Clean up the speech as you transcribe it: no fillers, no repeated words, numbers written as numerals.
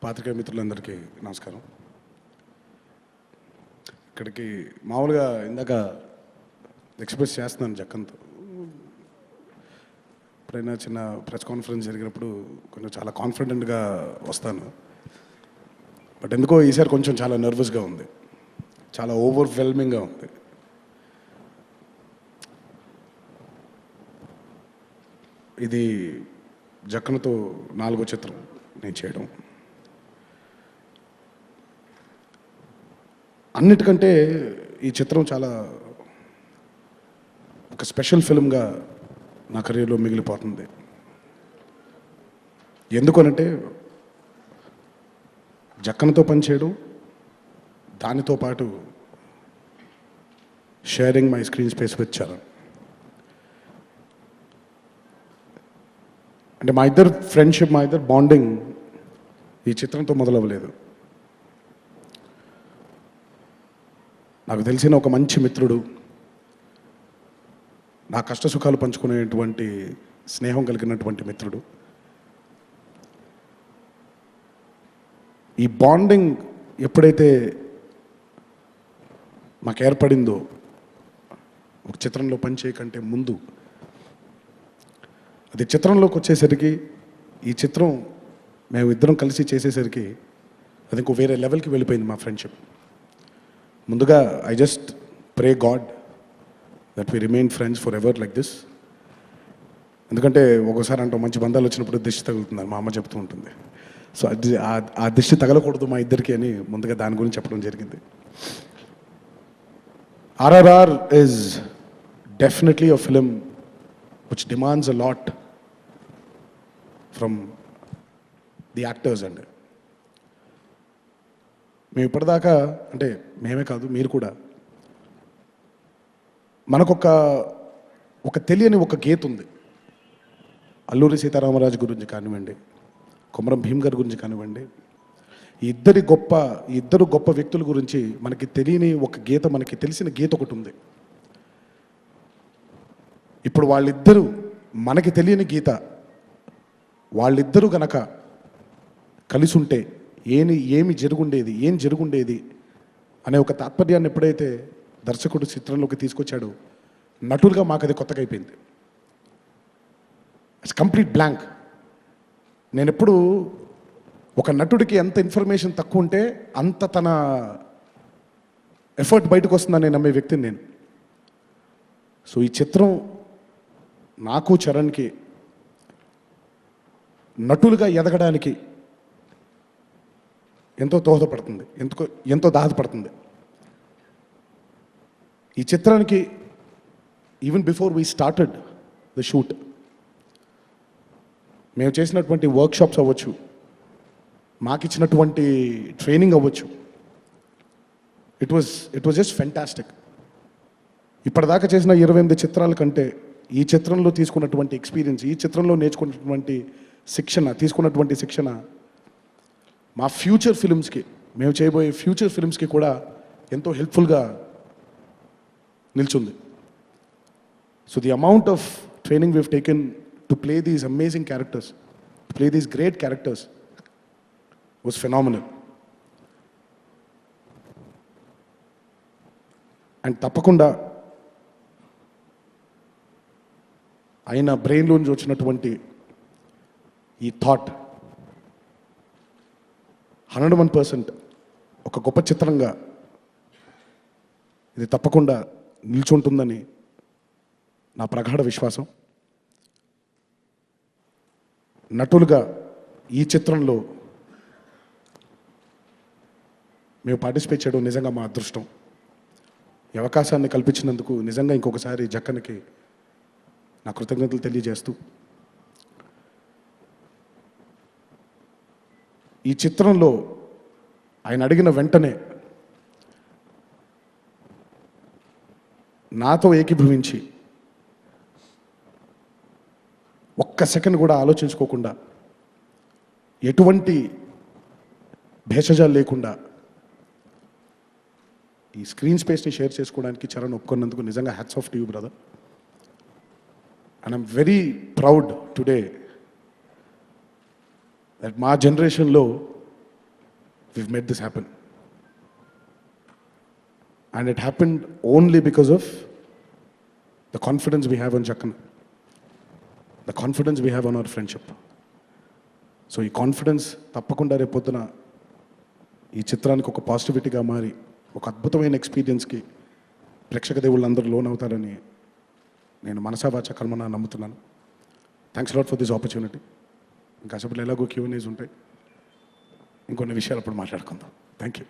పాత్రికేయ మిత్రులందరికీ నమస్కారం. ఇక్కడికి మామూలుగా ఇందాక ఎక్స్ప్రెస్ చేస్తున్నాను జక్కన్తో. ఎప్పుడైనా చిన్న ప్రెస్ కాన్ఫరెన్స్ జరిగినప్పుడు కొంచెం చాలా కాన్ఫిడెంట్గా వస్తాను. బట్ ఎందుకో ఈసారి కొంచెం చాలా నర్వస్గా ఉంది, చాలా ఓవర్వెల్మింగ్గా ఉంది. ఇది జక్కన్తో 4వ చిత్రం నేను చేయడం. అన్నిటికంటే ఈ చిత్రం చాలా ఒక స్పెషల్ ఫిల్మ్గా నా కెరీర్లో మిగిలిపోతుంది. ఎందుకనంటే జక్కన్తో పనిచేయడం, దానితో పాటు sharing my screen space with Charan. అంటే మా ఇద్దరు ఫ్రెండ్షిప్, మా ఇద్దరు బాండింగ్ ఈ చిత్రంతో మొదలవ్వలేదు. నాకు తెలిసిన ఒక మంచి మిత్రుడు, నా కష్ట సుఖాలు పంచుకునేటువంటి స్నేహం కలిగినటువంటి మిత్రుడు. ఈ బాండింగ్ ఎప్పుడైతే మాకు ఏర్పడిందో ఒక చిత్రంలో పనిచేయకంటే ముందు, అది చిత్రంలోకి వచ్చేసరికి, ఈ చిత్రం మేము ఇద్దరం కలిసి చేసేసరికి అది ఇంకో వేరే లెవెల్కి వెళ్ళిపోయింది మా ఫ్రెండ్షిప్. ముందుగా I just pray God that we remain friends forever like this. ఎందుకంటే ఒకసారి అంటాం, మంచి బంధాలు వచ్చినప్పుడు దిష్టి తగులుతుందని మా అమ్మ చెప్తూ ఉంటుంది. సో అది ఆ దిష్టి తగలకూడదు మా ఇద్దరికి అని ముందుగా దాని గురించి చెప్పడం జరిగింది. RRR is definitely a film which demands a lot from the actors. And మేము ఇప్పటిదాకా, అంటే మేమే కాదు మీరు కూడా, మనకొక తెలియని ఒక గీత ఉంది. అల్లూరి సీతారామరాజు గురించి కానివ్వండి, కొమరం భీమ్ గారి గురించి కానివ్వండి, ఈ ఇద్దరు గొప్ప వ్యక్తుల గురించి మనకి తెలియని ఒక గీత, మనకి తెలిసిన గీత ఒకటి ఉంది. ఇప్పుడు వాళ్ళిద్దరూ మనకి తెలియని గీత, వాళ్ళిద్దరూ గనక కలిసి ఉంటే ఏం జరుగుండేది అనే ఒక తాత్పర్యాన్ని ఎప్పుడైతే దర్శకుడు చిత్రంలోకి తీసుకొచ్చాడో, నటులుగా మాకు అది కొత్తగా అయిపోయింది. It's complete blank. నేను ఎప్పుడు ఒక నటుడికి ఎంత ఇన్ఫర్మేషన్ తక్కువ ఉంటే అంత తన ఎఫర్ట్ బయటకు వస్తుందని నమ్మే వ్యక్తిని నేను. సో ఈ చిత్రం నాకు చరణ్కి నటులుగా ఎదగడానికి ఎంతో దోహదపడుతుంది, ఎంతో దోహదపడుతుంది. ఈ చిత్రానికి even before we started the shoot, మేము చేసినటువంటి వర్క్షాప్స్ అవ్వచ్చు, మాకు ఇచ్చినటువంటి ట్రైనింగ్ అవ్వచ్చు, ఇట్ వాజ్ జస్ట్ ఫెంటాస్టిక్. ఇప్పటిదాకా చేసిన 28 చిత్రాల కంటే ఈ చిత్రంలో తీసుకున్నటువంటి ఎక్స్పీరియన్స్, ఈ చిత్రంలో తీసుకున్నటువంటి శిక్షణ మా ఫ్యూచర్ ఫిల్మ్స్కి, మేము చేయబోయే ఫ్యూచర్ ఫిల్మ్స్కి కూడా ఎంతో హెల్ప్ఫుల్గా నిల్చుంది. So the amount of training we've taken to play these amazing characters, to play these great characters was phenomenal. And తప్పకుండా ఆయన బ్రెయిన్లోంచి వచ్చినటువంటి ఈ థాట్ 101% ఒక గొప్ప చిత్రంగా ఇది తప్పకుండా నిల్చుంటుందని నా ప్రగాఢ విశ్వాసం. నటులుగా ఈ చిత్రంలో మేము పార్టిసిపేట్ చేయడం నిజంగా మా అదృష్టం. ఈ అవకాశాన్ని కల్పించినందుకు నిజంగా ఇంకొకసారి జక్కన్కి నా కృతజ్ఞతలు తెలియజేస్తూ, ఈ చిత్రంలో ఆయన అడిగిన వెంటనే నాతో ఏకీభవించి ఒక్క సెకండ్ కూడా ఆలోచించుకోకుండా, ఎటువంటి భేషజాలు లేకుండా ఈ స్క్రీన్ స్పేస్ని షేర్ చేసుకోవడానికి చరణ్ ఒప్పుకున్నందుకు నిజంగా hats off to you brother. And I'm very proud today that మా జనరేషన్లో we've made this happen. And it happened only because of the confidence we have on Chakkan, the confidence we have on our friendship. So ఈ confidence తప్పకుండా రేపొద్దున ఈ చిత్రానికి ఒక పాజిటివిటీగా మారి ఒక అద్భుతమైన ఎక్స్పీరియన్స్కి ప్రేక్షక దేవుళ్ళందరూ లోన్ అవుతారని నేను మనసావాచ కర్మన నమ్ముతున్నాను. Thanks lot for this opportunity. ఇంకా అసలు ఎలాగో Q&As ఉంటాయి, ఇంకొన్ని విషయాలు అప్పుడు మాట్లాడుకుందాం. Thank you.